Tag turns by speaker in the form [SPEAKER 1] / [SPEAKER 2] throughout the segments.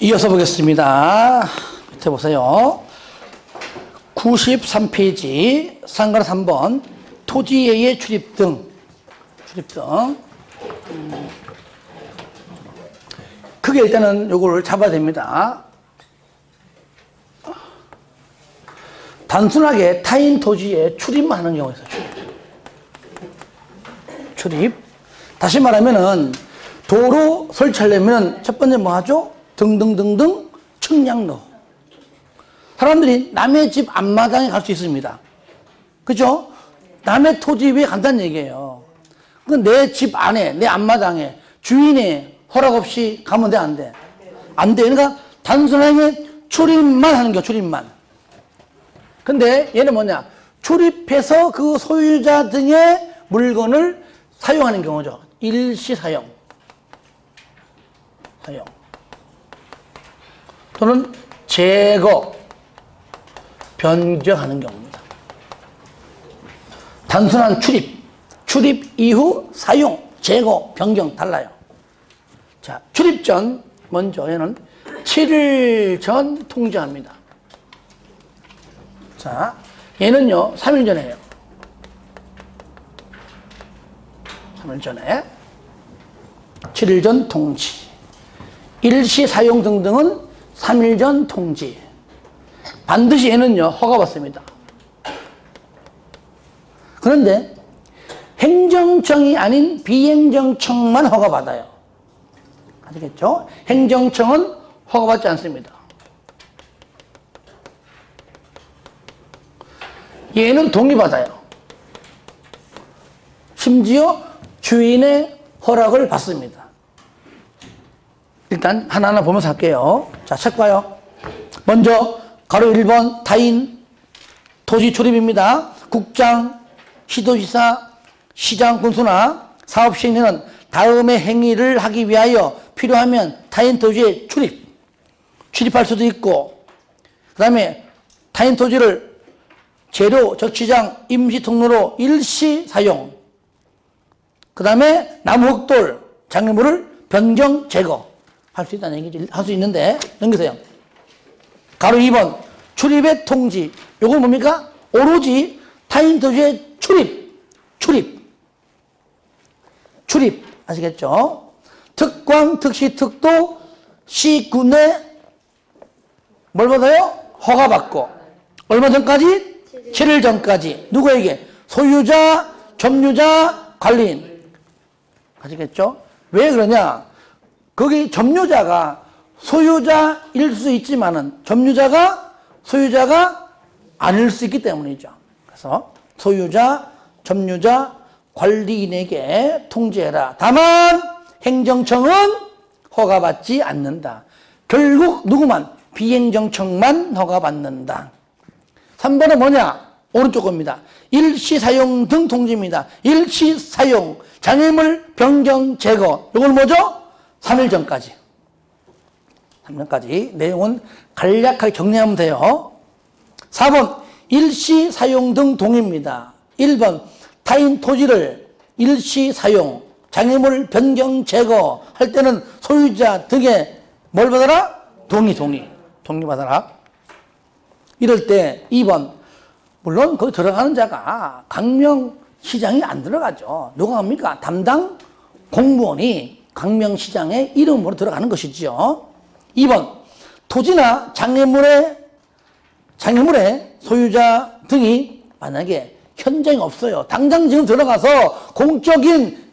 [SPEAKER 1] 이어서 보겠습니다. 밑에 보세요. 93페이지 상가로 3번 토지의 출입 등 크게 일단은 요걸 잡아야 됩니다. 단순하게 타인 토지에 출입만 하는 경우가 있어요. 출입. 다시 말하면은 도로 설치하려면 첫 번째 뭐 하죠? 등등등등 측량로. 사람들이 남의 집 앞마당에 갈 수 있습니다. 그죠? 남의 토지 위에 간다는 얘기예요. 내 집 안에, 내 앞마당에 주인의 허락 없이 가면 돼, 안 돼? 안 돼. 그러니까 단순하게 출입만 하는 거야, 출입만. 근데 얘는 뭐냐? 출입해서 그 소유자 등의 물건을 사용하는 경우죠. 일시 사용. 또는 제거, 변경하는 경우입니다. 단순한 출입 이후 사용, 제거, 변경 달라요. 자, 출입 전 먼저 얘는 7일 전 통지합니다. 자, 얘는요 3일 전에 해요. 3일 전에 7일 전 통지. 일시 사용 등등은 3일 전 통지. 반드시 얘는요 허가받습니다. 그런데 행정청이 아닌 비행정청만 허가받아요. 아시겠죠? 행정청은 허가받지 않습니다. 얘는 동의받아요. 심지어 주인의 허락을 받습니다. 일단 하나하나 보면서 할게요. 자, 책 봐요. 먼저 가로 1번 타인 토지 출입입니다. 국장, 시도지사, 시장, 군수나 사업시행령은 다음의 행위를 하기 위하여 필요하면 타인 토지에 출입할 수도 있고, 그 다음에 타인 토지를 재료, 적시장, 임시 통로로 일시 사용, 그 다음에 나무, 흙돌, 장애물을 변경, 제거 할 수 있다는 얘기죠. 할 수 있는데 넘기세요. 가로 2번 출입의 통지. 요건 뭡니까? 오로지 타인 토지의 출입 아시겠죠? 특광, 특시, 특도, 시군에 뭘 받아요? 허가받고. 얼마 전까지? 7일 전까지. 누구에게? 소유자, 점유자, 관리인. 아시겠죠? 왜 그러냐? 거기 점유자가 소유자일 수 있지만은 점유자가 소유자가 아닐 수 있기 때문이죠. 그래서 소유자, 점유자, 관리인에게 통지해라. 다만 행정청은 허가받지 않는다. 결국 누구만? 비행정청만 허가받는다. 3번은 뭐냐? 오른쪽 겁니다. 일시사용 등 통지입니다. 일시사용, 장애물 변경 제거. 이건 뭐죠? 3일 전까지. 3일까지. 내용은 간략하게 정리하면 돼요. 4번 일시사용 등 동의입니다. 1번 타인 토지를 일시사용, 장애물 변경 제거 할 때는 소유자 등의 뭘 받아라? 동의 받아라. 이럴 때 2번 물론 거기 들어가는 자가 광명시장이 안 들어가죠. 누가 합니까? 담당 공무원이 광명시장의 이름으로 들어가는 것이죠. 2번 토지나 장애물의 소유자 등이 만약에 현장이 없어요. 당장 지금 들어가서 공적인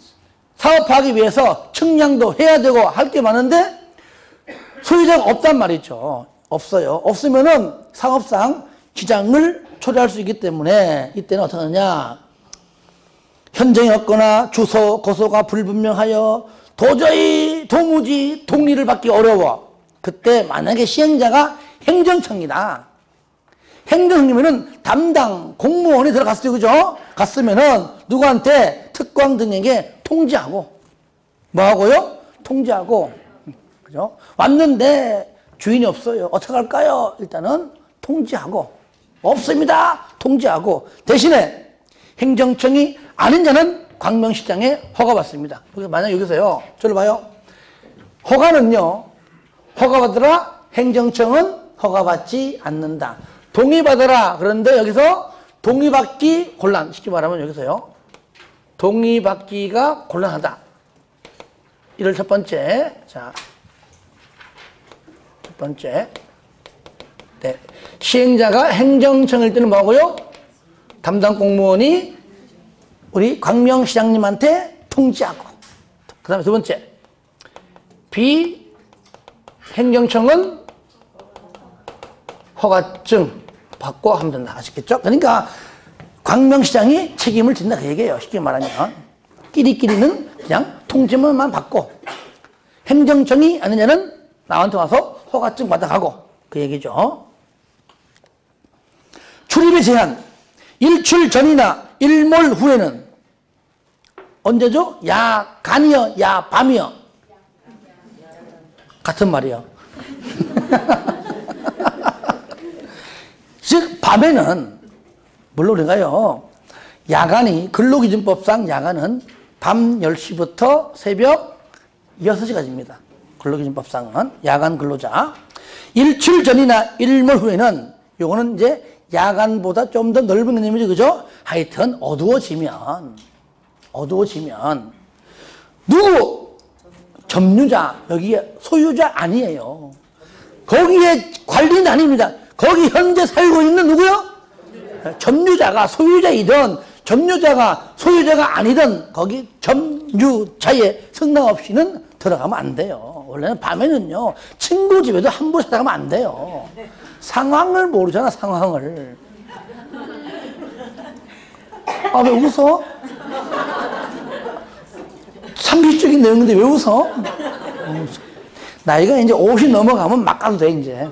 [SPEAKER 1] 사업하기 위해서 측량도 해야 되고 할 게 많은데 소유자가 없단 말이죠. 없어요. 없으면은 상업상 지장을 초래할 수 있기 때문에 이때는 어떻게 하느냐? 현장이 없거나 주소, 고소가 불분명하여 도무지 동의를 받기 어려워. 그때 만약에 시행자가 행정청이다. 행정청이면은 담당 공무원이 들어갔어요. 그죠? 갔으면은 누구한테 특광 등에게 통지하고 뭐 하고요? 통지하고. 그죠? 왔는데 주인이 없어요. 어떻게 할까요? 일단은 통지하고. 없습니다. 통지하고. 대신에 행정청이 아닌 자는 광명시장에 허가받습니다. 만약 여기서요. 저를 봐요. 허가는요. 허가받으라. 행정청은 허가받지 않는다. 동의받으라. 그런데 여기서 동의받기 곤란. 쉽게 말하면 여기서요. 동의받기가 곤란하다. 이를 첫 번째. 자, 첫 번째. 네. 시행자가 행정청일 때는 뭐하고요? 담당 공무원이 우리 광명시장님한테 통지하고. 그 다음에 두 번째. 비행정청은 허가증 받고 하면 된다. 아시겠죠? 그러니까 광명시장이 책임을 진다. 그 얘기예요. 쉽게 말하면. 끼리끼리는 그냥 통지문만 받고 행정청이 아니냐는 나한테 와서 허가증 받아가고 그 얘기죠. 출입의 제한. 일출 전이나 일몰 후에는 언제죠? 야간이요? 야밤이요? 같은 말이요. 즉 밤에는 물론 우리가요. 야간이 근로기준법상 야간은 밤 10시부터 새벽 6시까지입니다. 근로기준법상은 야간 근로자. 일출 전이나 일몰 후에는 요거는 이제 야간보다 좀 더 넓은 개념이죠. 그죠? 하여튼 어두워지면 누구? 점유자. 여기에 소유자 아니에요. 거기에 관리는 아닙니다. 거기 현재 살고 있는 누구요? 점유자가 소유자이든 점유자가 소유자가 아니든 거기 점유자의 승낙 없이는 들어가면 안 돼요. 원래는 밤에는요. 친구 집에도 함부로 찾아가면 안 돼요. 상황을 모르잖아. 상황을. 아, 왜 웃어? 상식적인 내용인데 왜 웃어? 나이가 이제 50 넘어가면 막 가도 돼 이제.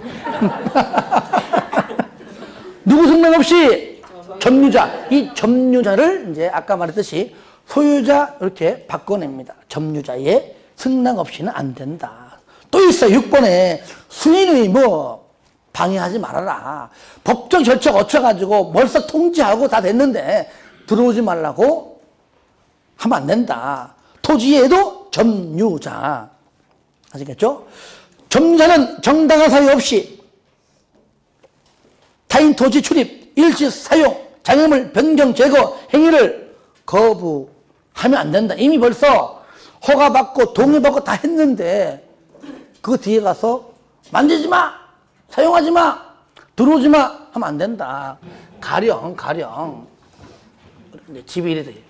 [SPEAKER 1] 누구 승낙 없이? 점유자. 이 점유자를 이제 아까 말했듯이 소유자 이렇게 바꿔냅니다. 점유자의 승낙 없이는 안 된다. 또 있어. 6번에 수인의 뭐 방해하지 말아라. 법적 절차 거쳐가지고 벌써 통지하고 다 됐는데 들어오지 말라고 하면 안 된다. 토지에도 점유자. 아시겠죠? 점유자는 정당한 사유 없이 타인 토지 출입, 일시 사용, 장애물 변경, 제거 행위를 거부하면 안 된다. 이미 벌써 허가받고 동의받고 다 했는데 그 뒤에 가서 만지지 마, 사용하지 마, 들어오지 마 하면 안 된다. 가령 집이 이래 돼.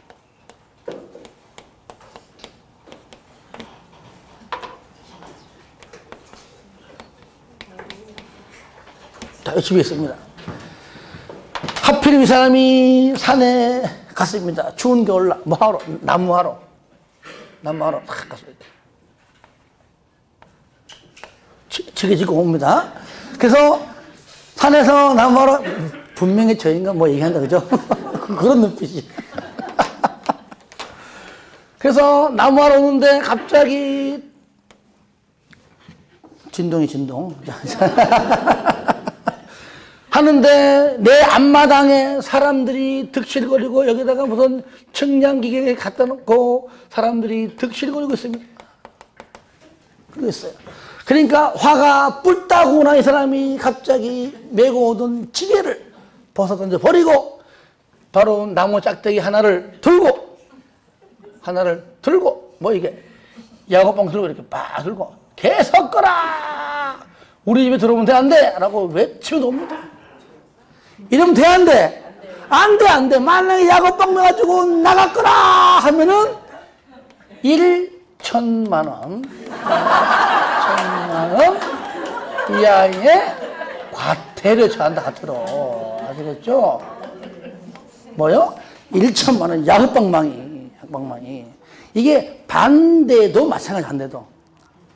[SPEAKER 1] 자, 집에 있습니다. 하필 이 사람이 산에 갔습니다. 추운 겨울날 뭐 하러? 나무하러 탁 갔습니다. 지게 지고 옵니다. 그래서 산에서 나무하러 분명히 저인가 뭐 얘기한다 그죠? 그런 눈빛이. 그래서 나무하러 오는데 갑자기 진동 하는데 내 앞마당에 사람들이 득실거리고 여기다가 무슨 측량기계 갖다 놓고 사람들이 득실거리고 있습니다. 그러고 있어요. 그러니까 화가 뿔따구나 이 사람이 갑자기 메고 오던 지게를 벗어 던져 버리고 바로 나무 짝대기 하나를 들고 뭐 이게 야구봉 들고 이렇게 막 들고 계속 거라 우리 집에 들어오면 돼 안 돼? 라고 외치며 옵니다. 이러면 돼 안 돼? 안 돼. 만약에 야구봉 가지고 나갔거라 하면은 1,000만 원 이하의 과태료 처한다. 과태료. 아시겠죠? 뭐요? 1,000만 원 야구방망이. 이게 반대도 마찬가지.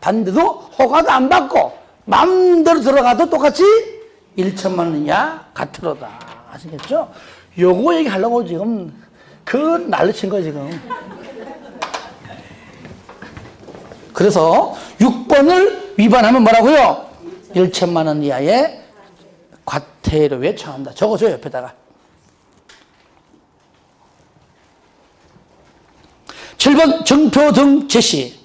[SPEAKER 1] 반대도 허가도 안 받고 마음대로 들어가도 똑같이 1,000만 원 이하 과태료다. 아시겠죠? 요거 얘기하려고 지금 그 난리 친 거예요 지금. 그래서 6번을 위반하면 뭐라고요? 1,000만 원 이하의 과태료에 처한다. 적어줘요 옆에다가. 7번 정표 등 제시.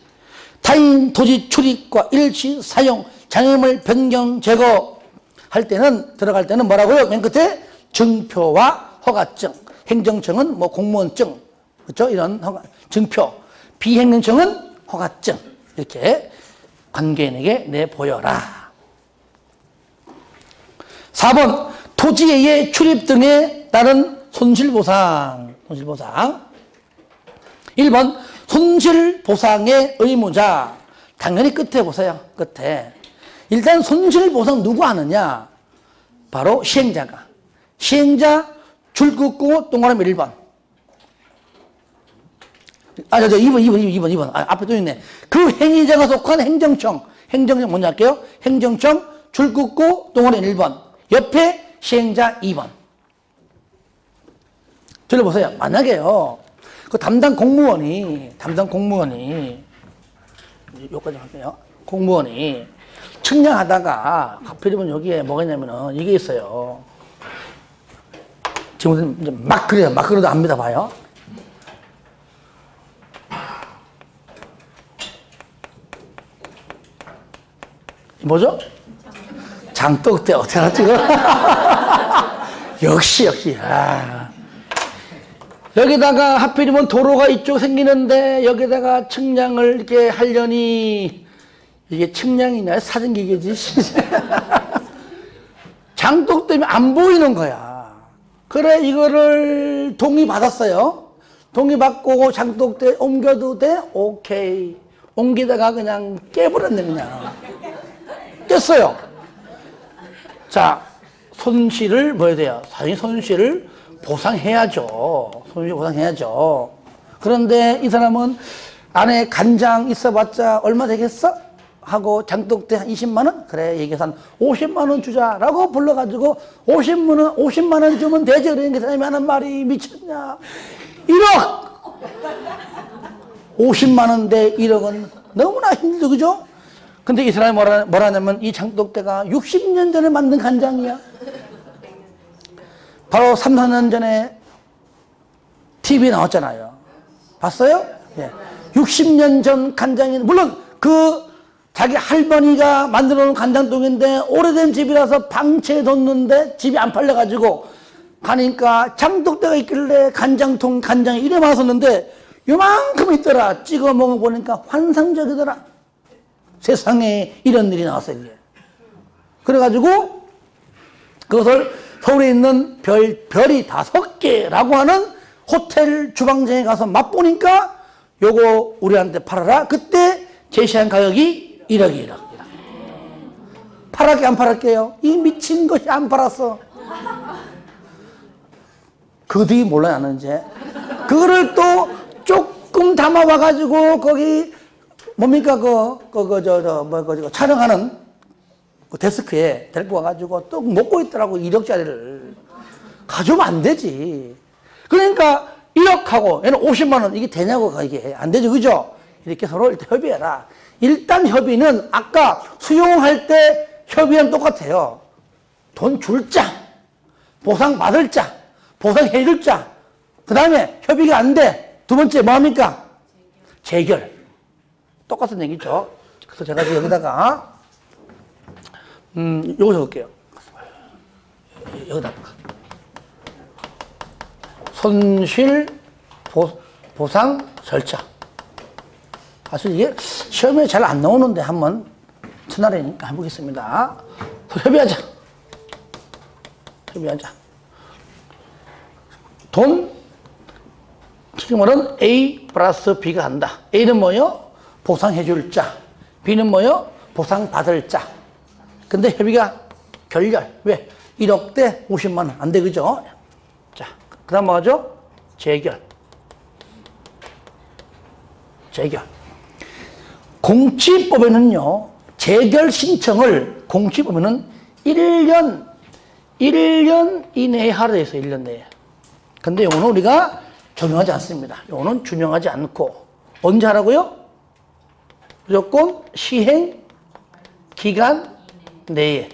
[SPEAKER 1] 타인 토지 출입과 일시 사용, 장애물 변경 제거할 때는, 들어갈 때는 뭐라고요? 맨 끝에 증표와 허가증. 행정청은 뭐 공무원증. 그렇죠? 이런 증표. 비행정청은 허가증. 이렇게 관계인에게 내보여라. 4번, 토지의 출입 등에 따른 손실보상. 손실보상. 1번, 손실보상의 의무자. 당연히 끝에 보세요. 끝에. 일단 손실보상 누구 하느냐? 바로 시행자가. 시행자 줄 긋고 동그라미 1번. 2번. 앞에 또 있네. 그 행위자가 속한 행정청. 행정청 먼저 할게요. 행정청 줄 긋고 동그라미 1번. 옆에 시행자 2번. 들어보세요. 만약에요. 그 담당 공무원이 여기까지 할게요. 공무원이 측량하다가 하필이면 여기에 뭐가 있냐면은 이게 있어요. 지금 이제 막 그래요. 막 그래도 안 믿어봐요. 뭐죠? 장독대 어떻게 알았지? 역시. 아. 여기다가 하필이면 도로가 이쪽 생기는데 여기다가 측량을 이렇게 하려니 이게 측량이냐 사진기계지. 장독 때문에 안 보이는 거야. 그래 이거를 동의받았어요. 동의받고 장독대 옮겨도 돼? 오케이. 옮기다가 그냥 깨버렸네 그냥. 깼어요. 자, 손실을 뭐 해야 돼요? 사실 손실을 보상해야죠. 손실 보상해야죠. 그런데 이 사람은 안에 간장 있어봤자 얼마 되겠어? 하고 장독대 한 20만 원? 그래 얘기해서 한 50만 원 주자라고 불러가지고 50만 원 주면 되지. 그러니까 사람이 하는 말이 미쳤냐. 1억! 50만 원 대 1억은 너무나 힘들죠. 그죠? 근데 이 사람이 뭐라냐면 이 장독대가 60년 전에 만든 간장이야. 바로 3, 4년 전에 TV에 나왔잖아요. 봤어요? 예. 60년 전 간장이, 물론 그 자기 할머니가 만들어 놓은 간장통인데 오래된 집이라서 방치해 뒀는데 집이 안 팔려가지고 가니까 장독대가 있길래 간장통, 간장이 이래 많았었는데 요만큼 있더라. 찍어 먹어보니까 환상적이더라. 세상에 이런 일이 나왔어요. 이게. 그래가지고 그것을 서울에 있는 별이 5개라고 하는 호텔 주방장에 가서 맛보니까 요거 우리한테 팔아라. 그때 제시한 가격이 1억이 1억. 팔았게 안 팔았게요? 이 미친 것이 안 팔았어. 그 뒤 몰라요, 나는 이제. 그거를 또 조금 담아와가지고 거기 뭡니까 촬영하는 그 데스크에 데리고 와가지고 또 먹고 있더라고. 1억짜리를 가져오면 안 되지. 그러니까 1억하고 얘는 50만 원 이게 되냐고. 이게 안 되죠, 그죠? 이렇게 서로 일단 협의해라. 일단 협의는 아까 수용할 때 협의랑 똑같아요. 돈 줄 자, 보상 받을 자, 보상해 줄 자. 그 다음에 협의가 안 돼. 두 번째 뭐 합니까? 재결. 똑같은 얘기죠. 그래서 제가 지금 여기다가 요거 적을게요. 여기다 손실 보상 절차. 사실 이게 시험에 잘 안 나오는데 한번 첫날이니까 해보겠습니다. 협의하자. 돈 지금 말은 A 플러스 B가 한다. A는 뭐요? 보상해줄 자. B는 뭐요? 보상받을 자. 근데 협의가 결렬. 왜? 1억 대 50만 원. 안 돼, 그죠? 자, 그 다음 뭐죠? 재결. 공치법에는요, 재결 신청을 공치법에는 1년 이내에 하라 해서 1년 내에. 근데 요거는 우리가 적용하지 않습니다. 요거는 준용하지 않고. 언제 하라고요? 무조건 시행 기간 내에.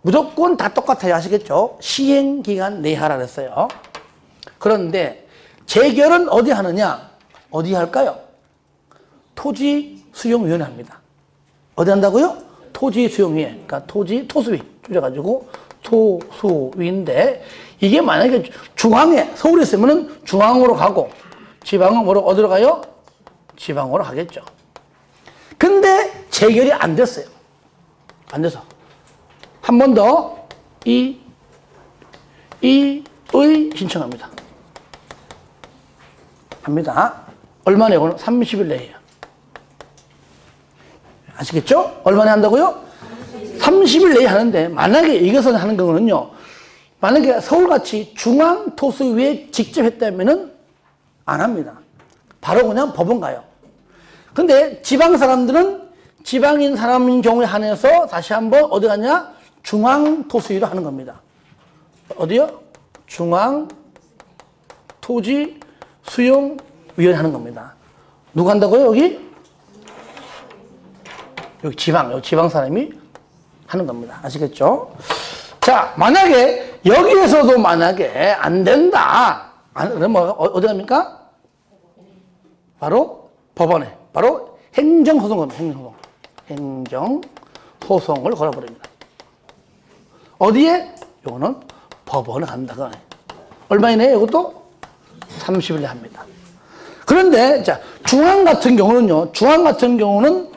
[SPEAKER 1] 무조건 다 똑같아요. 아시겠죠? 시행 기간 내에 하라 그랬어요. 그런데 재결은 어디 하느냐? 어디 할까요? 토지수용위원회 합니다. 어디 한다고요? 토지 수용위에, 그러니까 토수위 줄여가지고 토수위인데, 이게 만약에 중앙에, 서울에 있으면은 중앙으로 가고, 지방은 뭐로, 어디로 가요? 지방으로 가겠죠. 근데 재결이 안 됐어요. 안 돼서. 한 번 더, 의 신청합니다. 합니다. 얼마 내고는 30일 내에요. 아시겠죠? 얼마 내 한다고요? 30일 내에 하는데, 만약에 이것을 하는 경우는요, 만약에 서울같이 중앙토수위에 직접 했다면은 안 합니다. 바로 그냥 법원 가요. 근데 지방 사람들은 지방인 사람인 경우에 한해서 다시 한번 어디 가냐? 중앙토수위로 하는 겁니다. 어디요? 중앙토지수용위원회 하는 겁니다. 누가 한다고요, 여기? 여기 지방 사람이 하는 겁니다. 아시겠죠? 자, 만약에 여기에서도 만약에 안 된다. 그러면 어디 갑니까? 바로 법원에, 바로 행정소송을, 행정소송을 걸어버립니다. 어디에? 요거는 법원에 간다가. 얼마이네요? 이것도 30일 내 합니다. 그런데, 자, 중앙 같은 경우는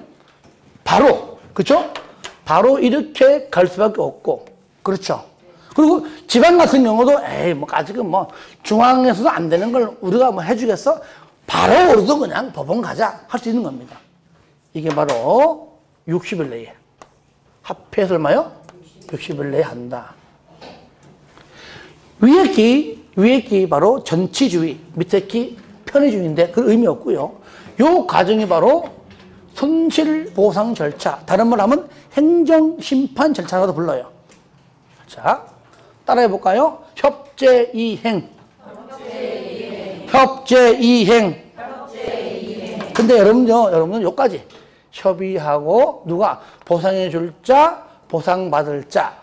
[SPEAKER 1] 바로, 그렇죠? 바로 이렇게 갈 수밖에 없고, 그렇죠? 그리고 지방 같은 경우도, 아직은 중앙에서도 안 되는 걸 우리가 해주겠어? 바로 우리도 그냥 법원 가자. 할 수 있는 겁니다. 이게 바로 60일 내에. 합해서 얼마요? 60일 내에 한다. 위에 키 바로 전치주의, 밑에 키 편의주의인데 그 의미 없고요. 요 과정이 바로 손실보상 절차, 다른 말로 하면 행정심판 절차라고 불러요. 자, 따라해 볼까요? 협제이행. 근데 여러분은 요까지 협의하고 누가 보상해 줄 자, 보상받을 자,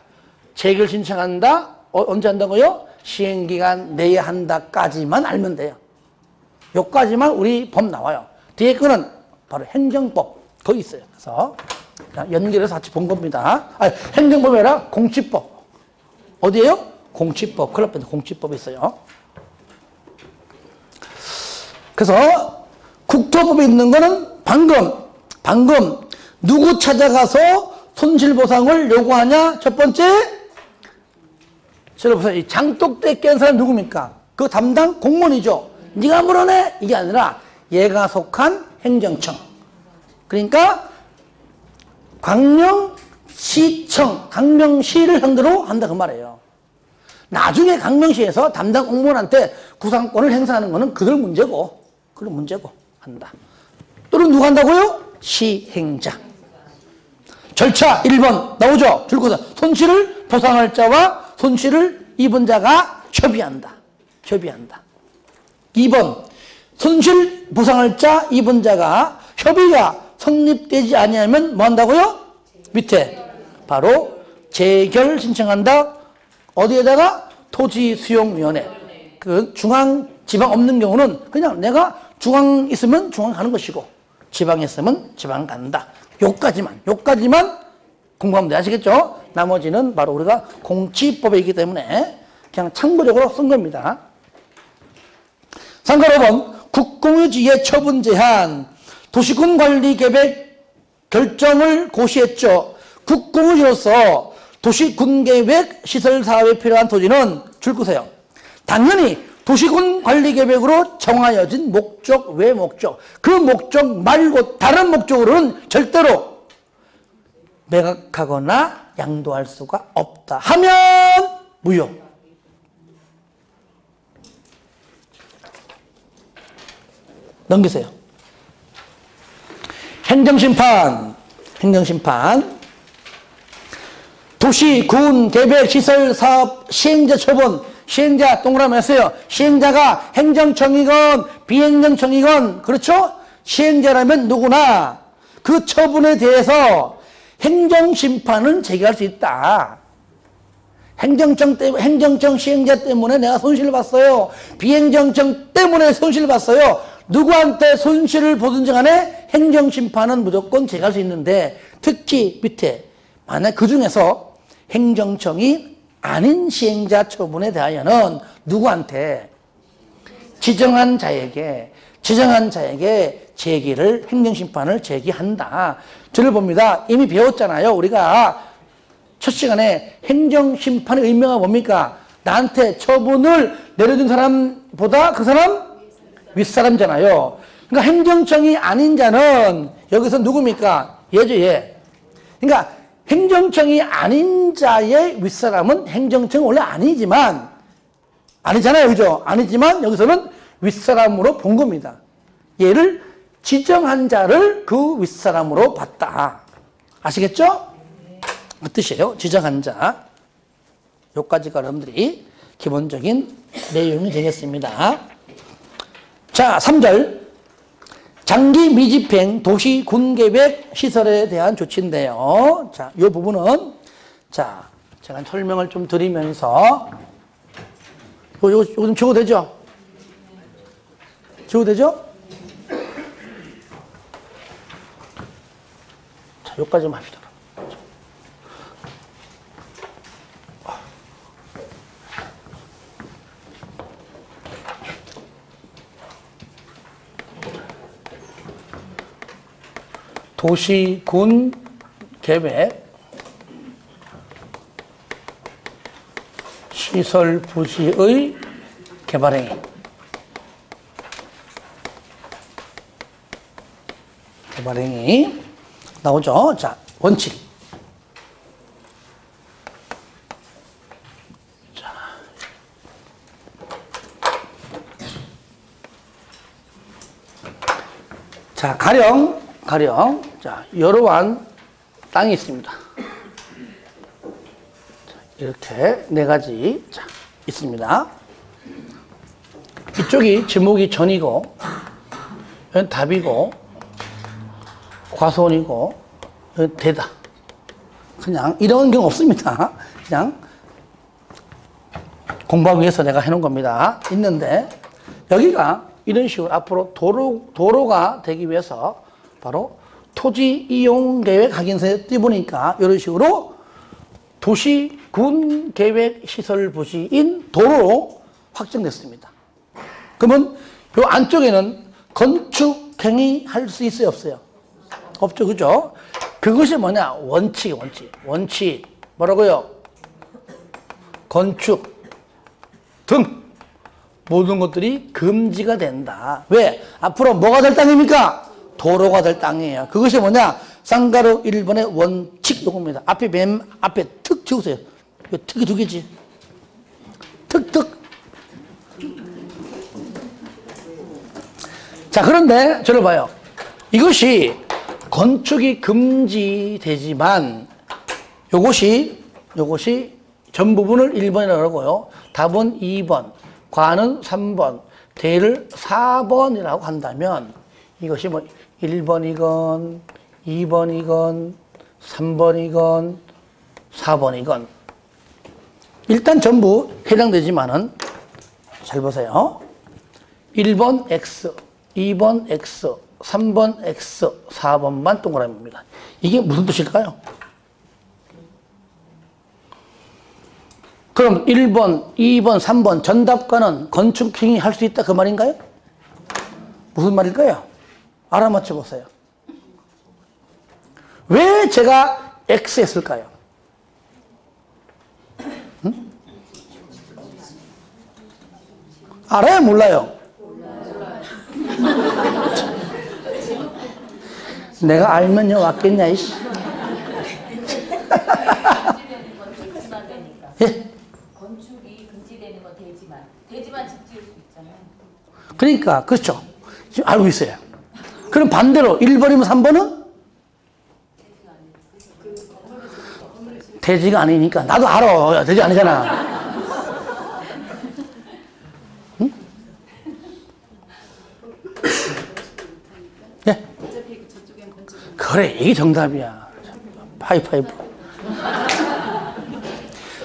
[SPEAKER 1] 재결 신청한다. 언제 한다고요? 시행기간 내에 한다까지만 알면 돼요. 요까지만 우리 법 나와요. 뒤에 거는 바로 행정법 거기 있어요. 그래서 연결해서 같이 본 겁니다. 행정법이 아니라 공치법. 어디에요? 공치법. 클럽에 공치법이 있어요. 그래서 국토법에 있는 거는 방금 누구 찾아가서 손실보상을 요구하냐? 첫 번째, 이 장독대 깬 사람 누굽니까? 그 담당 공무원이죠. 네가 물어내? 이게 아니라 얘가 속한 행정청. 그러니까 강명시를 상대로 한다 그 말이에요. 나중에 강명시에서 담당 공무원한테 구상권을 행사하는 거는 그들 문제고 한다. 또는 누가 한다고요? 시행자. 절차 1번 나오죠? 줄거서 손실을 보상할 자와 손실을 입은 자가 협의한다. 2번 손실 보상할 자, 입은 자가 협의가 성립되지 아니하면 뭐 한다고요? 밑에 바로 재결 신청한다. 어디에다가? 토지수용위원회. 그 중앙, 지방 없는 경우는 그냥 내가 중앙 있으면 중앙 가는 것이고 지방 있으면 지방 간다. 요까지만 공부하면 돼. 아시겠죠? 나머지는 바로 우리가 공치법에 있기 때문에 그냥 참고적으로 쓴 겁니다. 상가 5번 국공유지의 처분 제한 도시군관리계획 결정을 고시했죠. 국공유지로서 도시군계획 시설사업에 필요한 토지는 줄거세요. 당연히 도시군관리계획으로 정하여진 목적 외 목적, 그 목적 말고 다른 목적으로는 절대로 매각하거나 양도할 수가 없다 하면 무효. 넘기세요. 행정심판. 도시군계획시설사업 시행자 처분. 시행자 동그라미 했어요. 시행자가 행정청이건 비행정청이건, 그렇죠? 시행자라면 누구나 그 처분에 대해서 행정심판은 제기할 수 있다. 행정청 시행자 때문에 내가 손실을 봤어요. 비행정청 때문에 손실을 봤어요. 누구한테 손실을 보든지 간에 행정심판은 무조건 제기할 수 있는데, 특히 밑에 만약 그 중에서 행정청이 아닌 시행자 처분에 대하여는 누구한테? 지정한 자에게 제기를, 행정심판을 제기한다. 저를 봅니다. 이미 배웠잖아요. 우리가 첫 시간에 행정심판의 의미가 뭡니까? 나한테 처분을 내려준 사람보다 그 사람 윗사람이잖아요. 그러니까 행정청이 아닌 자는 여기서 누굽니까? 얘죠, 얘. 그러니까 행정청이 아닌 자의 윗사람은 행정청은 원래 아니잖아요. 그죠? 아니지만 여기서는 윗사람으로 본 겁니다. 얘를 지정한 자를 그 윗사람으로 봤다. 아시겠죠? 그 뜻이에요. 지정한 자. 요까지가 여러분들이 기본적인 내용이 되겠습니다. 자, 3절. 장기 미집행 도시 군계획 시설에 대한 조치인데요. 자, 이 부분은, 자, 제가 설명을 좀 드리면서, 요거 좀 적어도 되죠? 적어도 되죠? 자, 요까지만 합시다. 도시, 군, 계획, 시설, 부지의 개발행위. 개발행위. 나오죠? 자, 원칙. 자, 가령, 자, 이러한 땅이 있습니다. 자, 이렇게 네 가지, 자, 있습니다. 이쪽이 지목이 전이고, 여기 답이고, 과소원이고, 여기 대다. 그냥 이런 경우 없습니다. 그냥 공부하기 위해서 내가 해놓은 겁니다. 있는데, 여기가 이런 식으로 앞으로 도로가 되기 위해서 바로 토지 이용 계획 확인서에 띄우니까 이런 식으로 도시 군 계획 시설 부지인 도로로 확정됐습니다. 그러면 이 안쪽에는 건축 행위 할 수 있어요, 없어요? 없죠, 그죠? 그것이 뭐냐? 원칙. 뭐라고요? 건축 등 모든 것들이 금지가 된다. 왜? 앞으로 뭐가 될 땅입니까? 도로가 될 땅이에요. 그것이 뭐냐? 쌍가루 1번의 원칙 요겁니다. 맨 앞에 특 지우세요. 특이 두 개지. 특. 자, 그런데 저를 봐요. 이것이 건축이 금지되지만 요것이 전 부분을 1번이라고 하고요. 답은 2번, 과는 3번, 대를 4번이라고 한다면 이것이 뭐 1번이건 2번이건 3번이건 4번이건 일단 전부 해당되지만은 잘 보세요. 1번 X, 2번 X, 3번 X, 4번만 동그라미입니다. 이게 무슨 뜻일까요? 그럼 1번, 2번, 3번 전답과는 건축행위 할 수 있다 그 말인가요? 무슨 말일까요? 알아맞혀 보세요. 왜 제가 X 했을까요? 응? 알아요? 몰라요? 내가 알면요 왔겠냐 이씨. 예?
[SPEAKER 2] 건축이 금지되는 건 되지만 집 지을 수 있잖아요.
[SPEAKER 1] 그러니까 그렇죠. 지금 알고 있어요. 그럼 반대로 1번이면 3번은? 대지가 아니니까 나도 알아. 대지 아니잖아. 응? 예? 그래, 이게 정답이야. 파이파이브.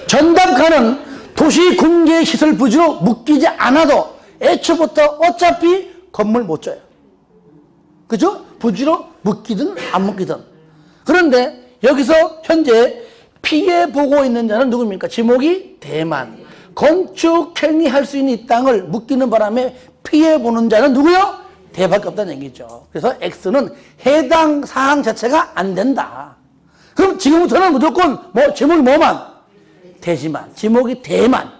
[SPEAKER 1] 전담가는 도시 군계 시설 부지로 묶이지 않아도 애초부터 어차피 건물 못 줘요. 그죠? 부지로 묶이든 안 묶이든. 그런데 여기서 현재 피해보고 있는 자는 누굽니까? 지목이 대만. 건축 행위할 수 있는 이 땅을 묶이는 바람에 피해보는 자는 누구요? 대밖에 없다는 얘기죠. 그래서 X는 해당 사항 자체가 안 된다. 그럼 지금부터는 무조건 지목이 뭐만? 대지만. 지목이 대만.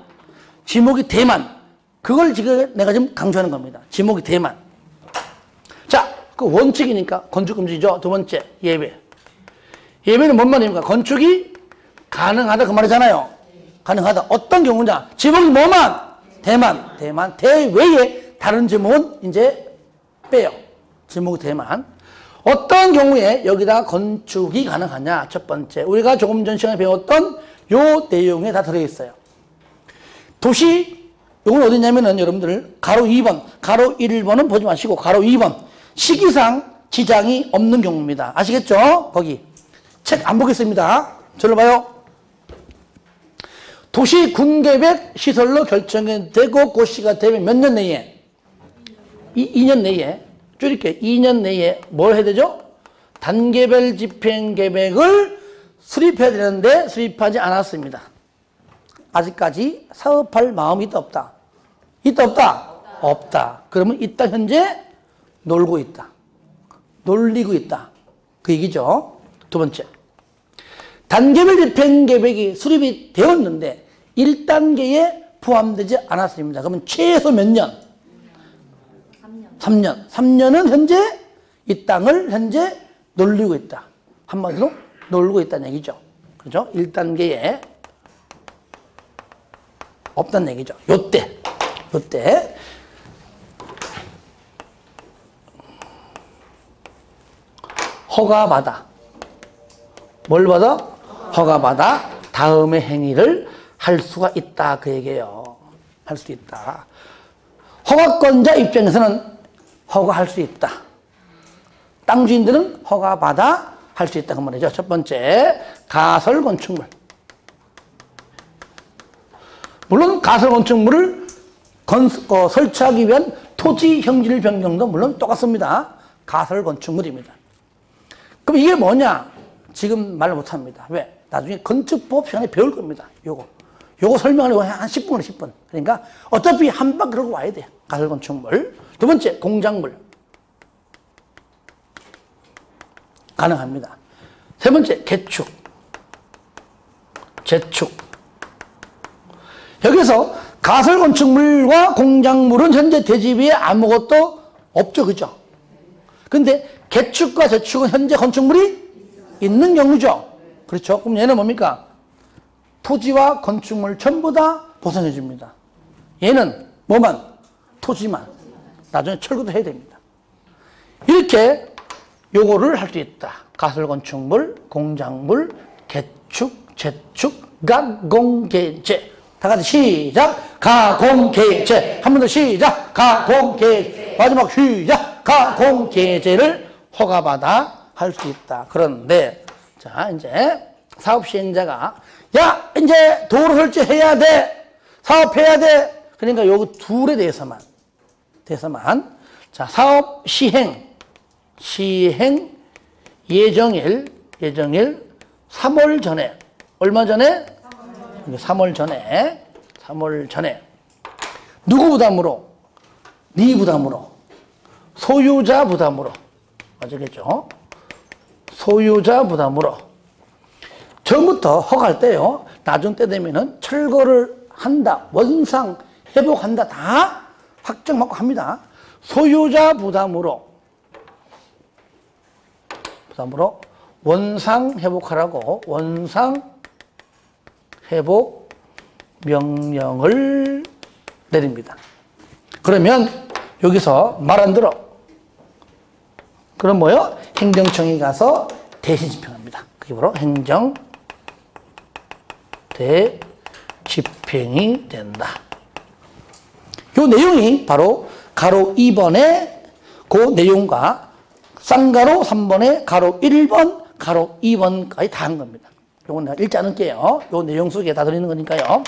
[SPEAKER 1] 지목이 대만. 그걸 지금 내가 지금 강조하는 겁니다. 지목이 대만. 자, 그 원칙이니까 건축금지죠. 두 번째, 예외. 예외는 뭔 말입니까? 건축이 가능하다 그 말이잖아요. 가능하다. 어떤 경우냐? 지목이 뭐만? 대만. 대만. 대외에 다른 지목은 이제 빼요. 지목이 대만. 어떤 경우에 여기다 건축이 가능하냐? 첫 번째. 우리가 조금 전 시간에 배웠던 요 내용에 다 들어있어요. 도시, 요건 어디냐면은 여러분들, 가로 2번, 가로 1번은 보지 마시고, 가로 2번. 시기상 지장이 없는 경우입니다. 아시겠죠? 거기. 책 안 보겠습니다. 저를 봐요. 도시 군계획 시설로 결정되고 고시가 되면 몇 년 내에? 2년 내에. 줄일게요. 2년 내에 뭘 해야 되죠? 단계별 집행계획을 수립해야 되는데 수립하지 않았습니다. 아직까지 사업할 마음이 있다 없다? 있다 없다? 없다. 그러면 이따 현재 놀고 있다. 놀리고 있다. 그 얘기죠. 두 번째. 단계별 집행계획이 수립이 되었는데 1단계에 포함되지 않았습니다. 그러면 최소 몇 년? 3년. 3년은 현재 이 땅을 현재 놀리고 있다. 한마디로 놀고 있다는 얘기죠. 그죠? 1단계에 없다는 얘기죠. 요때 허가받아. 뭘 받아? 허가받아 다음의 행위를 할 수가 있다. 그 얘기예요. 할 수 있다. 허가권자 입장에서는 허가할 수 있다. 땅 주인들은 허가받아 할 수 있다. 그 말이죠. 첫 번째, 가설건축물. 물론 가설건축물을 설치하기 위한 토지 형질 변경도 물론 똑같습니다. 가설건축물입니다. 그럼 이게 뭐냐? 지금 말 못합니다. 왜? 나중에 건축법 시간에 배울 겁니다. 요거 설명하려고 한 10분에 10분. 그러니까 어차피 한 방 그러고 와야 돼요. 가설건축물. 두 번째, 공작물. 가능합니다. 세 번째, 개축. 재축. 여기서 가설건축물과 공작물은 현재 대지위에 아무것도 없죠. 그죠? 근데 개축과 재축은 현재 건축물이 있는 경우죠. 그렇죠? 그럼 얘는 뭡니까? 토지와 건축물 전부 다 보상해 줍니다. 얘는 뭐만? 토지만. 나중에 철거도 해야 됩니다. 이렇게 요거를 할 수 있다. 가설건축물, 공작물, 개축, 재축, 가공개제. 다 같이 시작. 가공개제. 한 번 더 시작. 가공개제. 마지막 시작. 가공개제를 허가받아 할 수 있다. 그런데 자, 이제 사업 시행자가 야, 이제 도로 설치해야 돼. 사업해야 돼. 그러니까 요거 둘에 대해서만. 자, 사업 시행 예정일 3월 전에. 얼마 전에? 3월 전에. 누구 부담으로? 네 부담으로. 소유자 부담으로. 맞겠죠? 소유자 부담으로. 처음부터 허가할 때요. 나중 때 되면은 철거를 한다. 원상 회복한다. 다 확정받고 합니다. 소유자 부담으로 원상 회복하라고 원상 회복 명령을 내립니다. 그러면 여기서 말 안 들어. 그럼 뭐요? 행정청에 가서 대신 집행합니다. 그게 바로 행정 대집행이 된다. 요 내용이 바로 가로 2번의 그 내용과 쌍가로 3번의 가로 1번, 가로 2번까지 다 한 겁니다. 요건 내가 읽지 않을게요. 요 내용 속에 다 들어있는 거니까요.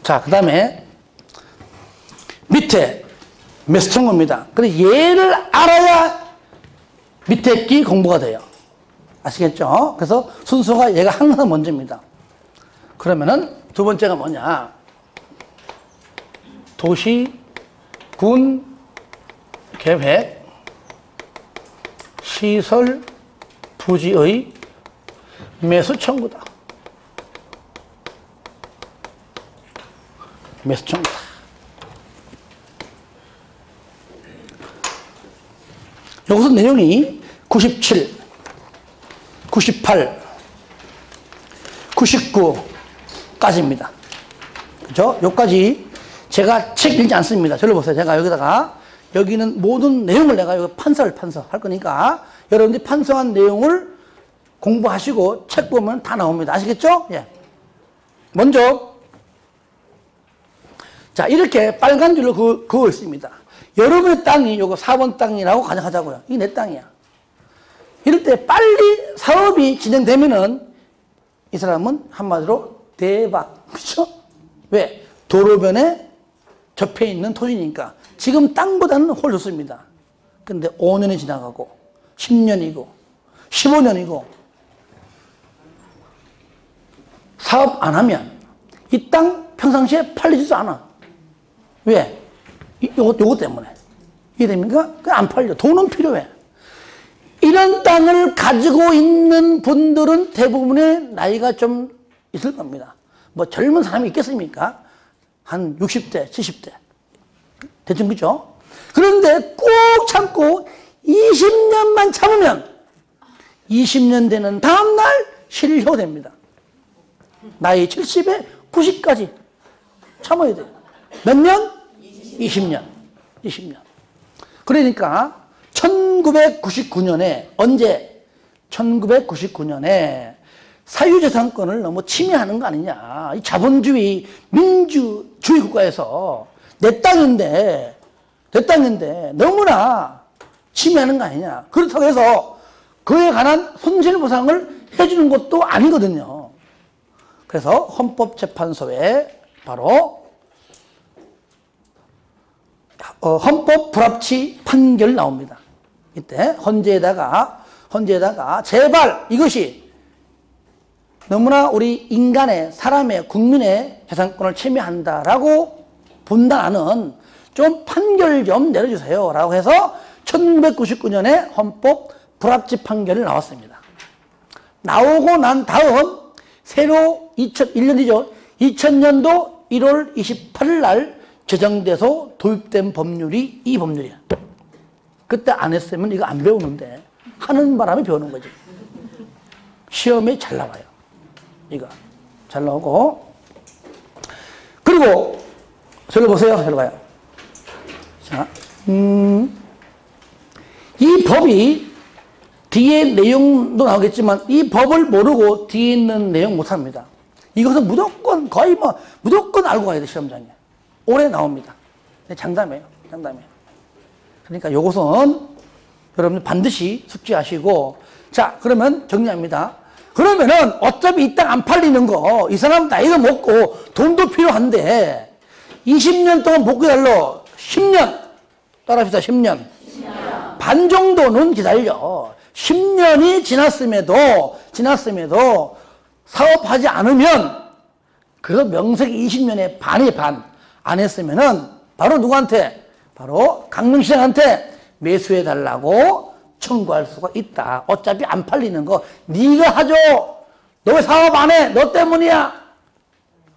[SPEAKER 1] 자, 그 다음에 밑에 매스통입니다. 그래서 얘를 알아야 밑에 끼 공부가 돼요. 아시겠죠? 그래서 순서가 얘가 항상 먼저입니다. 그러면은 두 번째가 뭐냐? 도시, 군, 계획, 시설, 부지의 매수 청구다. 매수 청구다. 여기서 내용이 97, 98, 99까지입니다. 그죠? 여기까지 제가 책 읽지 않습니다. 저를 보세요. 제가 여기다가 여기는 모든 내용을 내가 여기 판서할 거니까 여러분들이 판서한 내용을 공부하시고 책 보면 다 나옵니다. 아시겠죠? 예. 먼저 자, 이렇게 빨간 줄로 그어 있습니다. 여러분의 땅이 요거 4번 땅이라고 가정하자고요. 이게 내 땅이야. 이럴 때 빨리 사업이 진행되면은 이 사람은 한마디로 대박. 그렇죠? 왜? 도로변에 접해 있는 토지니까. 지금 땅보다는 훨씬 좋습니다. 근데 5년이 지나가고 10년이고 15년이고 사업 안 하면 이 땅 평상시에 팔리지도 않아. 왜? 요거 때문에. 이해됩니까? 안 팔려. 돈은 필요해. 이런 땅을 가지고 있는 분들은 대부분의 나이가 좀 있을 겁니다. 뭐 젊은 사람이 있겠습니까? 한 60대, 70대. 대충 그죠? 그런데 꼭 참고 20년만 참으면 20년 되는 다음날 실효됩니다. 나이 70에 90까지 참아야 돼요. 몇 년? 20년. 20년. 그러니까 1999년에 언제? 1999년에 사유재산권을 너무 침해하는 거 아니냐. 이 자본주의, 민주주의 국가에서 내 땅인데 너무나 침해하는 거 아니냐. 그렇다고 해서 그에 관한 손실보상을 해주는 것도 아니거든요. 그래서 헌법재판소에 바로 헌법 불합치 판결이 나옵니다. 이때 헌재에다가 제발 이것이 너무나 우리 인간의 사람의 국민의 재산권을 침해한다라고 본다는 좀 판결 좀 내려주세요 라고 해서 1999년에 헌법 불합치 판결이 나왔습니다. 나오고 난 다음 새로 2001년 뒤죠. 2000년도 1월 28일 날 제정돼서 도입된 법률이 이 법률이야. 그때 안 했으면 이거 안 배우는데 하는 바람에 배우는 거지. 시험에 잘 나와요. 이거 잘 나오고. 그리고 저를 보세요. 저를 봐요. 자, 이 법이 뒤에 내용도 나오겠지만 이 법을 모르고 뒤에 있는 내용 못합니다. 이것은 무조건 거의 무조건 알고 가야 돼. 시험장에 오래 나옵니다. 장담해요. 그러니까 요것은 여러분 반드시 숙지하시고. 자, 그러면 정리합니다. 그러면은 어차피 이 땅 안 팔리는 거 이 사람 나이가 먹고 돈도 필요한데 20년 동안 복귀달러 10년 따라합시다. 10년 반 정도는 기다려. 10년이 지났음에도 사업하지 않으면 그래서 명색이 20년에 반이 반 안 했으면은 바로 누구한테? 바로 강릉시장한테 매수해달라고 청구할 수가 있다. 어차피 안 팔리는 거 네가 하죠. 너 왜 사업 안 해? 너 때문이야.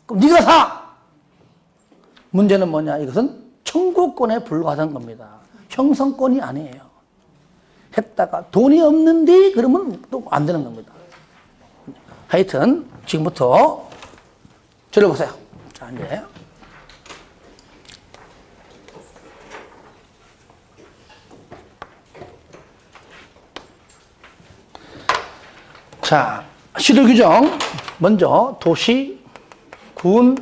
[SPEAKER 1] 그럼 네가 사. 문제는 뭐냐? 이것은 청구권에 불과하다는 겁니다. 형성권이 아니에요. 했다가 돈이 없는데 그러면 또 안 되는 겁니다. 하여튼 지금부터 저를 보세요. 자, 이제 자, 시도 규정 먼저 도시, 군,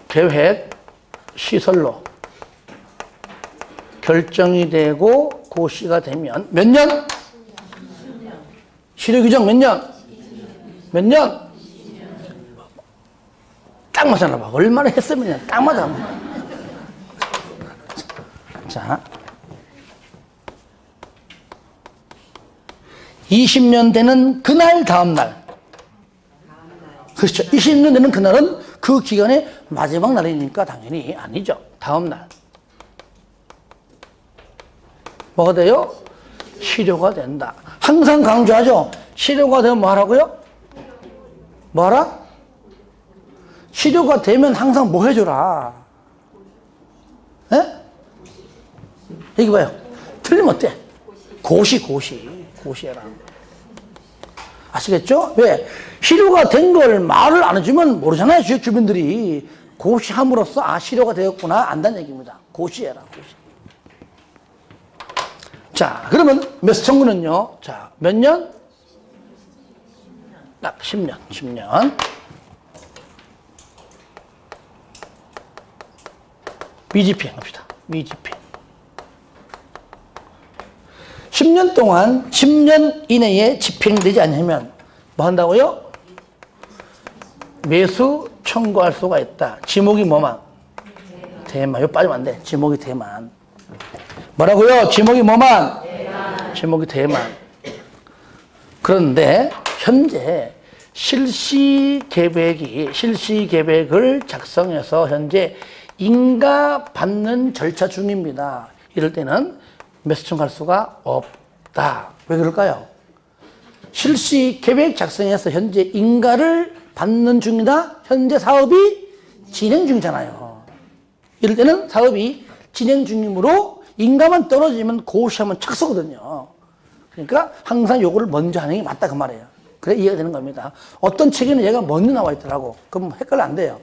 [SPEAKER 1] 계획, 시설로 결정이 되고 고시가 되면 몇 년? 시도 규정 몇 년? 몇 년? 딱 딱 맞잖아 봐. 얼마나 했으면 딱 맞아. 자, 20년 되는 그날 다음 날. 그렇죠. 20년 되는 그날은 그 기간의 마지막 날이니까 당연히 아니죠. 다음 날. 뭐가 돼요? 실효가 된다. 항상 강조하죠. 실효가 되면 뭐 하라고요? 뭐 하라? 실효가 되면 항상 뭐 해줘라? 예? 여기 봐요. 틀리면 어때? 고시해라. 아시겠죠? 왜? 실효가 된 걸 말을 안 해주면 모르잖아요. 지역 주민들이. 고시함으로써 아, 실효가 되었구나. 안다는 얘기입니다. 고시해라. 자, 그러면 매수 청구는요. 자, 몇 년? 딱 10년. 미집행 합시다. 미집행. 10년 동안 10년 이내에 집행되지 않으면 뭐 한다고요? 매수 청구할 수가 있다. 지목이 뭐만? 대만. 이거 빠지면 안 돼. 지목이 대만. 뭐라고요? 지목이 뭐만? 지목이 대만. 그런데 현재 실시 계획을 작성해서 현재 인가 받는 절차 중입니다. 이럴 때는 매수 청구할 수가 없다. 왜 그럴까요? 실시 계획 작성해서 현재 인가를 받는 중이다. 현재 사업이 진행 중이잖아요. 이럴 때는 사업이 진행 중이므로 인가만 떨어지면 고시하면 착수거든요. 그러니까 항상 요거를 먼저 하는 게 맞다 그 말이에요. 그래 이해가 되는 겁니다. 어떤 책에는 얘가 먼저 나와 있더라고. 그럼 헷갈려 안 돼요.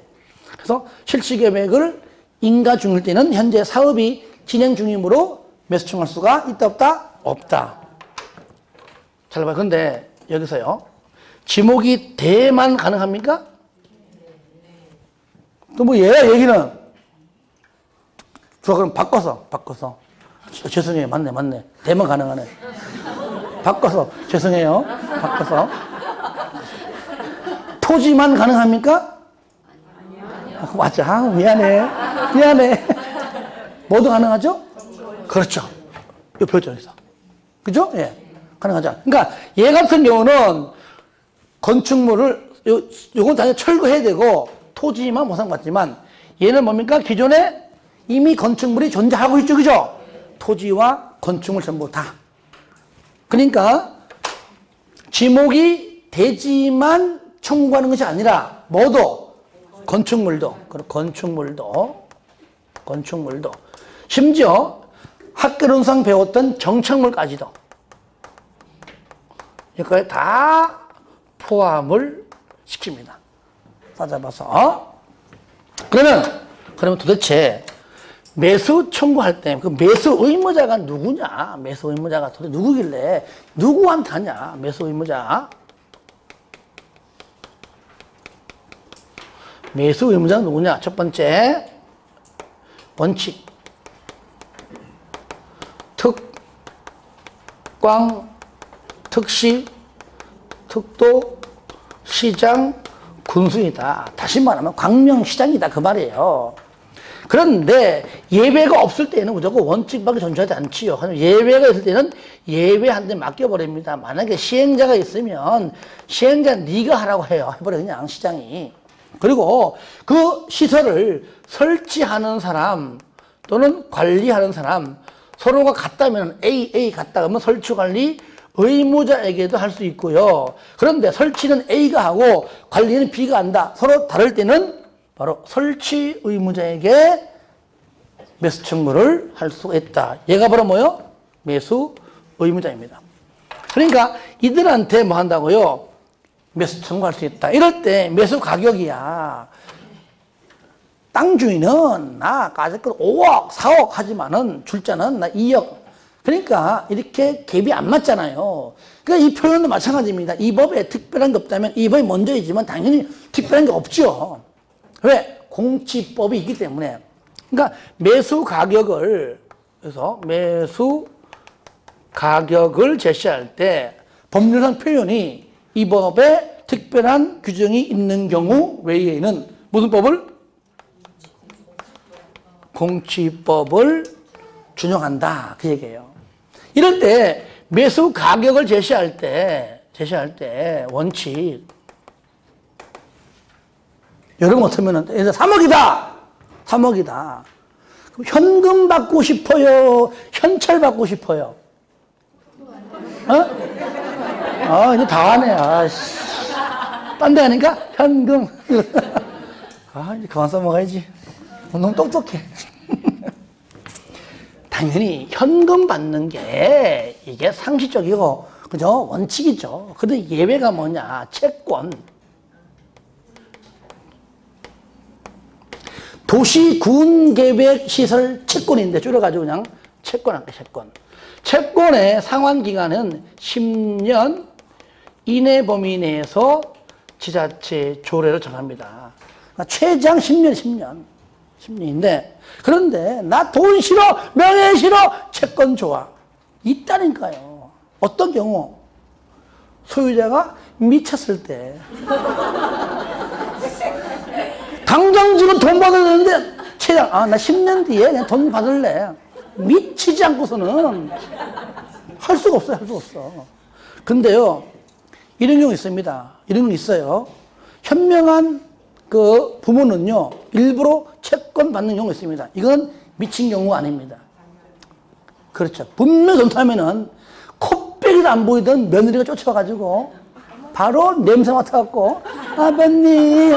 [SPEAKER 1] 그래서 실시 계획을 인가 중일 때는 현재 사업이 진행 중이므로 매수 청구할 수가 있다 없다? 없다. 잘 봐요. 근데 여기서요. 지목이 대만 가능합니까? 또 뭐 얘야 얘기는. 좋아 그럼 바꿔서. 죄송해요. 맞네. 대만 가능하네. 바꿔서. 죄송해요. 바꿔서. 토지만 가능합니까? 아니요. 맞아. 미안해. 뭐도 가능하죠? 그렇죠. 이 표정에서. 그죠? 예. 가능하죠. 그러니까 얘 같은 경우는 건축물을, 요건 당연히 철거해야 되고, 토지만 못 상관없지만, 얘는 뭡니까? 기존에 이미 건축물이 존재하고 있죠. 그죠? 토지와 건축물 전부 다. 그러니까, 지목이 되지만 청구하는 것이 아니라, 뭐도? 건축물도. 심지어 학교론상 배웠던 정착물까지도. 여기까지 다 포함을 시킵니다. 따져봐서. 그러면 도대체 매수 청구할 때 그 매수 의무자가 누구냐? 매수 의무자가 도대체 누구길래 누구한테 하냐? 매수 의무자. 매수 의무자가 누구냐? 첫 번째 원칙. 특광, 특시, 특도, 시장, 군수이다. 다시 말하면 광명시장이다 그 말이에요. 그런데 예외가 없을 때는 무조건 원칙밖에 존재하지 않지요. 예외가 있을 때는 예외한테 맡겨버립니다. 만약에 시행자가 있으면 시행자 네가 하라고 해요. 해버려 그냥 시장이. 그리고 그 시설을 설치하는 사람 또는 관리하는 사람 서로가 같다면 A 같다 그러면 설치관리 의무자에게도 할 수 있고요. 그런데 설치는 A가 하고 관리는 B가 한다. 서로 다를 때는 바로 설치 의무자에게 매수 청구를 할 수가 있다. 얘가 바로 뭐요? 매수 의무자입니다. 그러니까 이들한테 뭐 한다고요? 매수 청구할 수 있다. 이럴 때 매수 가격이야. 땅 주인은 나 가격은 5억, 4억 하지만은 줄자는 나 2억. 그러니까 이렇게 갭이 안 맞잖아요. 그러니까 이 표현도 마찬가지입니다. 이 법에 특별한 게 없다면 이 법이 먼저이지만 당연히 특별한 게 없죠. 왜? 공치법이 있기 때문에. 그러니까 매수 가격을 그래서 매수 가격을 제시할 때 법률상 표현이 이 법에 특별한 규정이 있는 경우 외에는 무슨 법을? 공치법을 준용한다. 그 얘기예요. 이럴 때 매수 가격을 제시할 때 원칙. 여러분 어쩌면은 3억이다. 3억이다. 그럼 현금 받고 싶어요? 현찰 받고 싶어요? 이제 다 하네. 아씨. 딴 데 하니까 현금. 이제 그만 써먹어야지. 너무 똑똑해. 당연히 현금 받는 게 이게 상식적이고, 그죠? 원칙이죠. 근데 예외가 뭐냐? 채권. 도시군계획시설 채권인데 줄여가지고 그냥 채권 할게, 채권. 채권의 상환기간은 10년 이내 범위 내에서 지자체 조례로 정합니다. 그러니까 최장 10년인데, 그런데 나 돈 싫어, 명예 싫어, 채권 좋아. 있다니까요. 어떤 경우? 소유자가 미쳤을 때. 당장 지금 돈 받아야 되는데, 최장, 나 10년 뒤에 그냥 돈 받을래. 미치지 않고서는 할 수가 없어요, 할 수가 없어. 근데요, 이런 경우 있습니다. 이런 경우 있어요. 현명한 그 부모는요, 일부러 채권 받는 경우가 있습니다. 이건 미친 경우가 아닙니다. 그렇죠. 분명히 전투하면은 코빼기도 안 보이던 며느리가 쫓아와가지고 바로 냄새 맡아갖고, 아버님,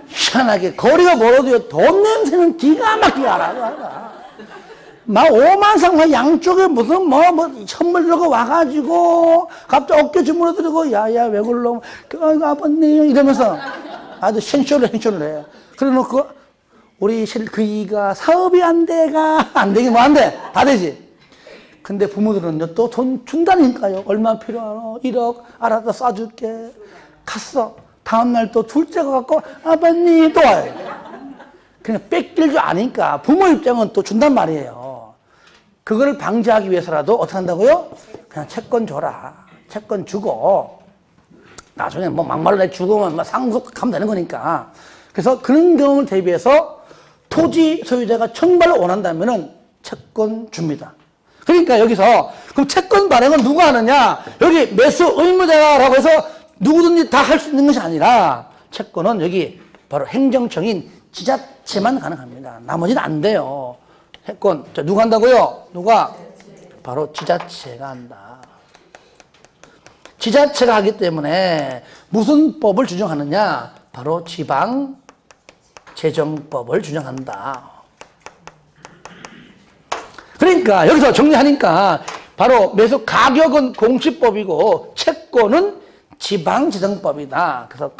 [SPEAKER 1] 희한하게 거리가 멀어도요, 돈 냄새는 기가 막히게 알아. 막 오만상 양쪽에 무슨 선물 들고 와가지고 갑자기 어깨 주물러 들고 야야 왜 그러노 아버님 이러면서 아주 행쇼를 해. 그래놓고 우리 그이가 사업이 안 되긴 뭐 안 돼. 다 되지. 근데 부모들은요 또 돈 준다니까요. 얼마 필요하노? 1억 알아서 쏴줄게. 갔어. 다음날 또 둘째가 갖고 아버님 또 와요. 그냥 뺏길 줄 아니까 부모 입장은 또 준단 말이에요. 그걸 방지하기 위해서라도 어떻게 한다고요? 그냥 채권 줘라. 채권 주고 나중에 뭐 막말로 내 주고만 상속하면 되는 거니까. 그래서 그런 경우를 대비해서 토지 소유자가 정말로 원한다면은 채권 줍니다. 그러니까 여기서 그럼 채권 발행은 누가 하느냐? 여기 매수 의무자라고 해서 누구든지 다 할 수 있는 것이 아니라 채권은 여기 바로 행정청인 지자체만 가능합니다. 나머지는 안 돼요. 채권. 자, 누가 한다고요? 누가? 바로 지자체가 한다. 지자체가 하기 때문에 무슨 법을 준용하느냐? 바로 지방재정법을 준용한다. 그러니까 여기서 정리하니까 바로 매수 가격은 공시법이고 채권은 지방재정법이다. 그래서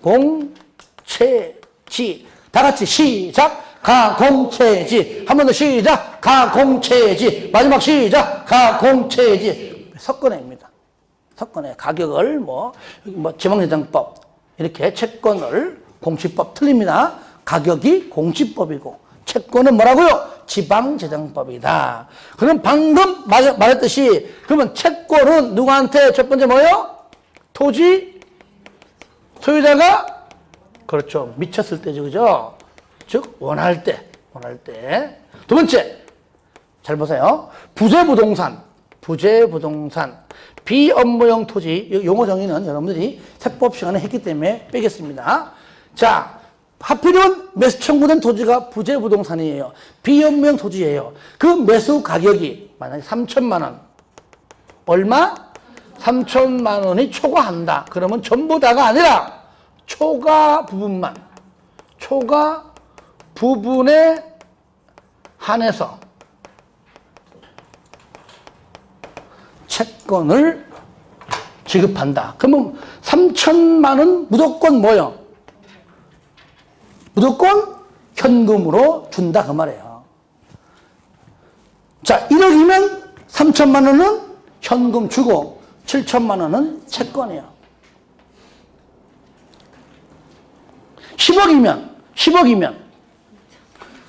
[SPEAKER 1] 가공채지. 다 같이 시작. 가공채지. 한 번 더 시작. 가공채지. 마지막 시작. 가공채지. 섞어냅니다. 섞어내. 가격을 지방재정법 이렇게 채권을 공시법 틀립니다. 가격이 공시법이고 채권은 뭐라고요? 지방재정법이다. 그럼 방금 말했듯이 그러면 채권은 누구한테 첫 번째 뭐예요? 토지 소유자가 그렇죠. 미쳤을 때죠. 그죠? 즉 원할 때. 두 번째 잘 보세요. 부재부동산 비업무용 토지 용어 정의는 여러분들이 세법 시간에 했기 때문에 빼겠습니다. 자, 하필이면 매수 청구된 토지가 부재부동산이에요. 비업무용 토지예요. 그 매수 가격이 만약에 3천만 원. 얼마? 3천만 원이 초과한다. 그러면 전부 다가 아니라 초과 부분에 한해서 채권을 지급한다. 그러면 3천만 원 무조건 뭐요? 무조건 현금으로 준다 그 말이에요. 자, 1억이면 3천만 원은 현금 주고 7천만 원은 채권이에요. 10억이면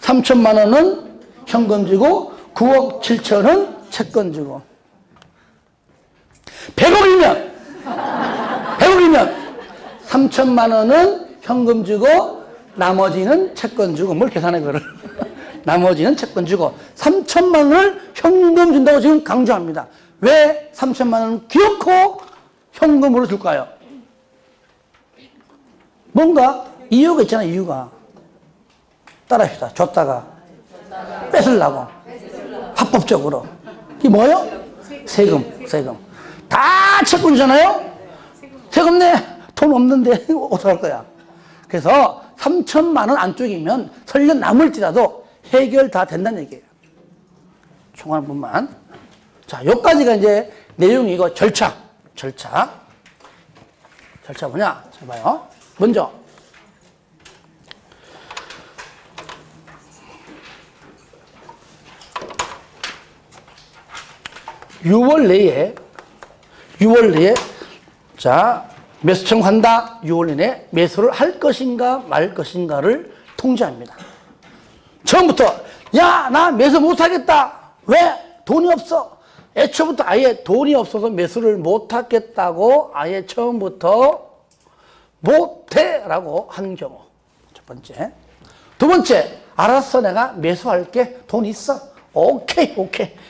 [SPEAKER 1] 3천만 원은 현금 주고 9억 7천은 채권 주고 100억이면 3천만 원은 현금 주고 나머지는 채권 주고 뭘 계산해 그걸. 나머지는 채권 주고 3천만 원을 현금 준다고 지금 강조합니다. 왜 3천만 원은 기어코 현금으로 줄까요? 뭔가 이유가 있잖아요. 이유가. 따라합시다. 줬다가 뺏으려고. 합법적으로. 이게 뭐예요? 세금. 다 채권이잖아요? 세금 내. 돈 없는데 어떡할 거야? 그래서 3천만 원 안쪽이면 설령 남을지라도 해결 다 된다는 얘기예요. 총알 분만. 자, 여기까지가 이제 내용이 이거 절차 뭐냐? 자, 봐요. 먼저. 6월 내에 자, 매수 청구한다. 6월 내에 매수를 할 것인가 말 것인가를 통지합니다. 처음부터 야, 나 매수 못 하겠다. 왜? 돈이 없어. 애초부터 아예 돈이 없어서 매수를 못 하겠다고 아예 처음부터 못해라고 한 경우. 첫 번째. 두 번째, 알았어. 내가 매수할게. 돈 있어. 오케이.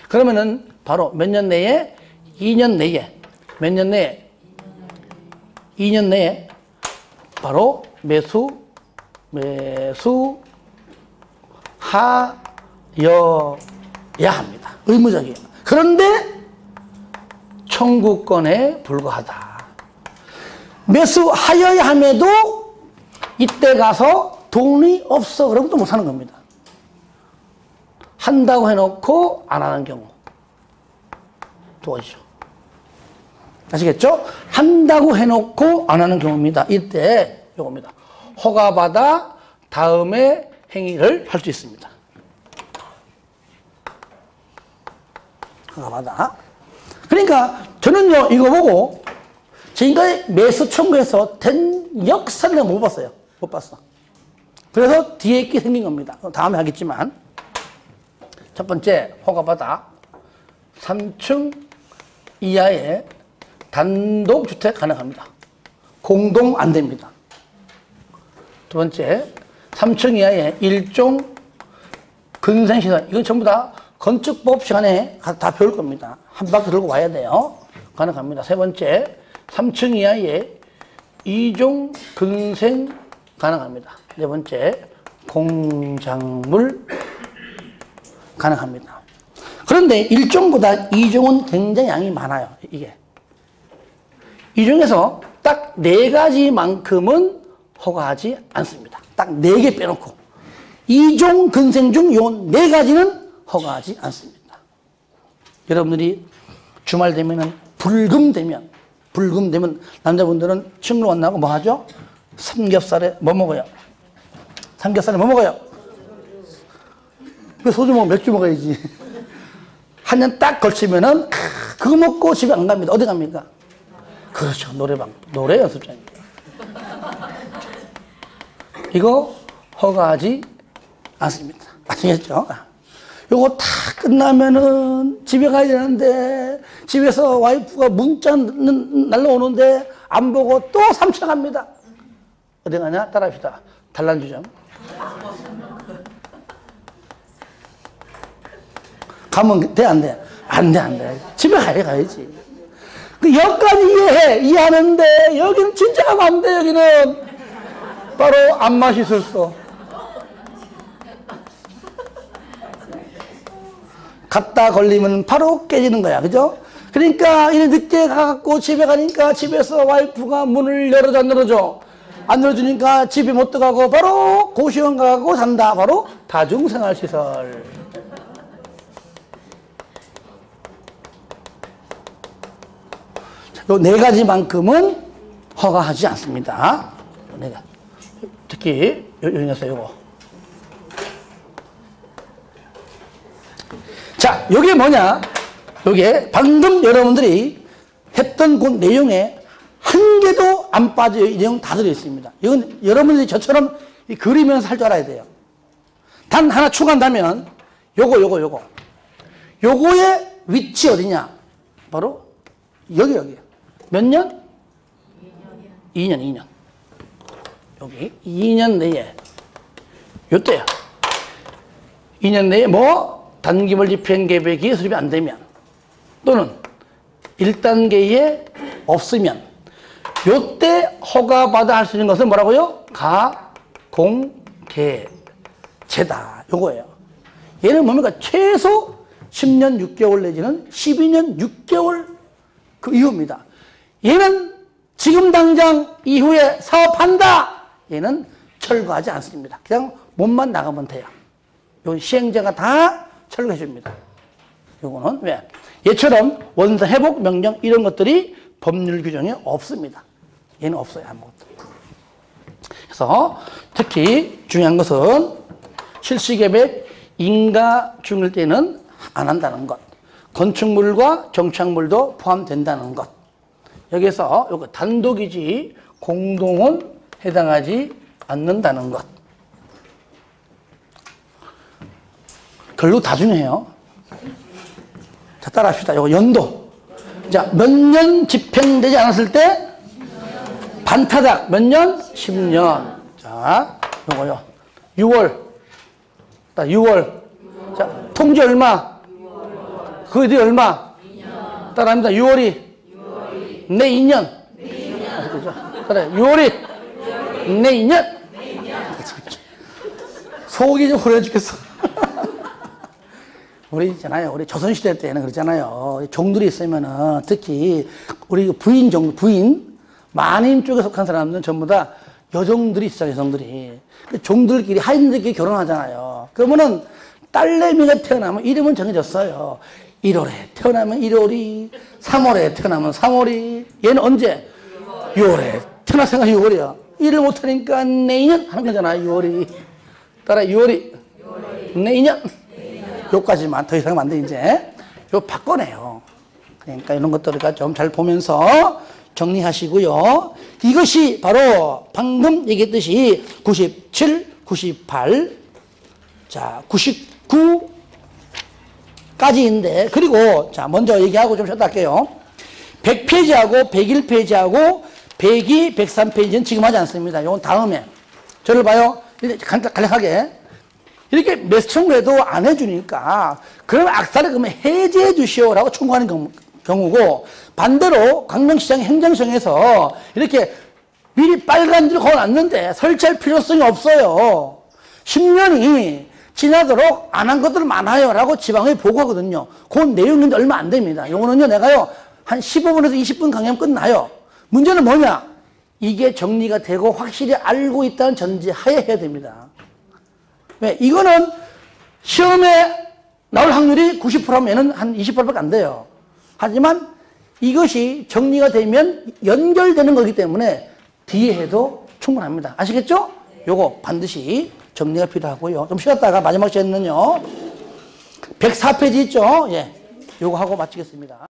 [SPEAKER 1] 그러면은 바로 몇 년 내에? 2년 내에. 몇 년 내에? 2년 내에 바로 매수하여야 합니다. 의무적이에요. 그런데 청구권에 불과하다. 매수하여야 함에도 이때 가서 돈이 없어. 그러면 또 못하는 겁니다. 한다고 해놓고 안 하는 경우. 두 가지죠. 아시겠죠? 한다고 해놓고 안 하는 경우입니다. 이때 요겁니다. 허가받아 다음에 행위를 할 수 있습니다. 허가받아. 그러니까 저는요 이거 보고 지금까지 매수 청구해서 된 역사를 내가 못 봤어요. 못 봤어. 그래서 뒤에 있게 생긴 겁니다. 다음에 하겠지만 첫 번째 허가받아 3층 이하의 단독주택 가능합니다. 공동 안 됩니다. 두 번째, 3층 이하의 일종 근생시설. 이건 전부 다 건축법 시간에 다 배울 겁니다. 한 바퀴 들고 와야 돼요. 가능합니다. 세 번째, 3층 이하의 이종 근생 가능합니다. 네 번째, 공작물 가능합니다. 그런데 1종보다 2종은 굉장히 양이 많아요. 이게. 이 중에서 딱 4가지만큼은 허가하지 않습니다. 딱 4개 빼놓고. 2종 근생 중 요 4가지는 허가하지 않습니다. 여러분들이 주말 되면은 불금 되면 남자분들은 친구 만나고 뭐 하죠? 삼겹살에 뭐 먹어요? 삼겹살에 뭐 먹어요? 왜 소주 먹으면 맥주 먹어야지. 한 년 딱 걸치면은 그거 먹고 집에 안 갑니다. 어디 갑니까? 그렇죠. 노래방, 노래 연습장입니다. 이거 허가하지 않습니다. 아시겠죠? 요거 다 끝나면은 집에 가야 되는데 집에서 와이프가 문자 날라오는데 안 보고 또 3차 갑니다. 어디 가냐? 따라합시다. 단란주점. 가면 돼, 안 돼? 안 돼. 집에 가야지. 그 여기까지 이해하는데 여기는 진짜 가면 안 돼. 여기는 바로 안맛이 술소. 갔다 걸리면 바로 깨지는 거야. 그죠? 그러니까 이래 늦게 가갖고 집에 가니까 집에서 와이프가 문을 열어줘 안 열어줘? 안 열어주니까 집에 못 들어가고 바로 고시원 가고 산다. 바로 다중생활시설. 요 4가지만큼은 허가하지 않습니다. 특히 여기서 요거. 자, 요게 뭐냐? 요게 방금 여러분들이 했던 그 내용에 한 개도 안 빠져요. 이 내용 다 들어있습니다. 이건 여러분들이 저처럼 그리면서 할 줄 알아야 돼요. 단 하나 추가한다면 요거의 위치 어디냐? 바로 여기. 몇 년? 2년. 여기 2년 내에 요때요. 2년 내에 뭐 단기물 집행 계획이 수립이 안 되면 또는 1단계에 없으면 요때 허가받아 할 수 있는 것은 뭐라고요? 가공개제다. 요거예요. 얘는 뭡니까? 최소 10년 6개월 내지는 12년 6개월 그 이후입니다. 얘는 지금 당장 이후에 사업한다. 얘는 철거하지 않습니다. 그냥 몸만 나가면 돼요. 요 시행자가 다 철거해 줍니다. 요거는 왜? 얘처럼 원상 회복 명령 이런 것들이 법률 규정에 없습니다. 얘는 없어요. 아무것도. 그래서 특히 중요한 것은 실시계획 인가 중일 때는 안 한다는 것. 건축물과 정착물도 포함된다는 것. 여기서 요거 단독이지 공동은 해당하지 않는다는 것. 결국 다 중요해요. 자, 따라 합시다. 요거 연도. 자, 몇 년 집행되지 않았을 때? 반타작. 몇 년? 10년. 자, 요거요. 6월. 6월. 자, 통지 얼마? 그 뒤 얼마? 따라 합니다. 6월이. 내 2년. 그죠? 따라 6월이. 내 2년. 속이 좀 후련해 죽겠어. 우리 있잖아요. 우리 조선시대 때는 그랬잖아요. 종들이 있으면은 특히 우리 부인, 만인 쪽에 속한 사람들은 전부 다 여종들이 있어요, 여성들이. 종들끼리, 하인들끼리 결혼하잖아요. 그러면은 딸내미가 태어나면 이름은 정해졌어요. 1월에 태어나면 1월이, 3월에 태어나면 3월이, 얘는 언제? 6월에. 태어났으니까 6월이야. 일을 못하니까 내년 하는 거잖아요, 6월이. 따라 6월이. 내년. 요까지만 더 이상은 안 돼, 이제. 요 바꿔내요. 그러니까 이런 것들을 좀 잘 보면서 정리하시고요. 이것이 바로 방금 얘기했듯이 97, 98, 자, 99까지인데, 그리고, 자, 먼저 얘기하고 좀 쉬었다 할게요. 100페이지하고 101페이지하고 102, 103페이지는 지금 하지 않습니다. 이건 다음에. 저를 봐요. 간략하게. 이렇게 몇 청구해도 안 해주니까, 그럼 악사를 그러면 해제해 주시오라고 청구하는 경우고, 반대로 광명시장 행정청에서 이렇게 미리 빨간 줄 걸어놨는데 설치할 필요성이 없어요. 10년이 지나도록 안 한 것들 많아요 라고 지방에 보고하거든요. 그 내용인데 얼마 안 됩니다. 요거는요, 내가요, 한 15분에서 20분 강의하면 끝나요. 문제는 뭐냐? 이게 정리가 되고 확실히 알고 있다는 전제하에 해야 됩니다. 왜? 이거는 시험에 나올 확률이 90%면 한 20%밖에 안 돼요. 하지만 이것이 정리가 되면 연결되는 거기 때문에 뒤에 해도 충분합니다. 아시겠죠? 요거 반드시 정리가 필요하고요. 좀 쉬었다가 마지막 시간은요, 104페이지 있죠? 예. 요거 하고 마치겠습니다.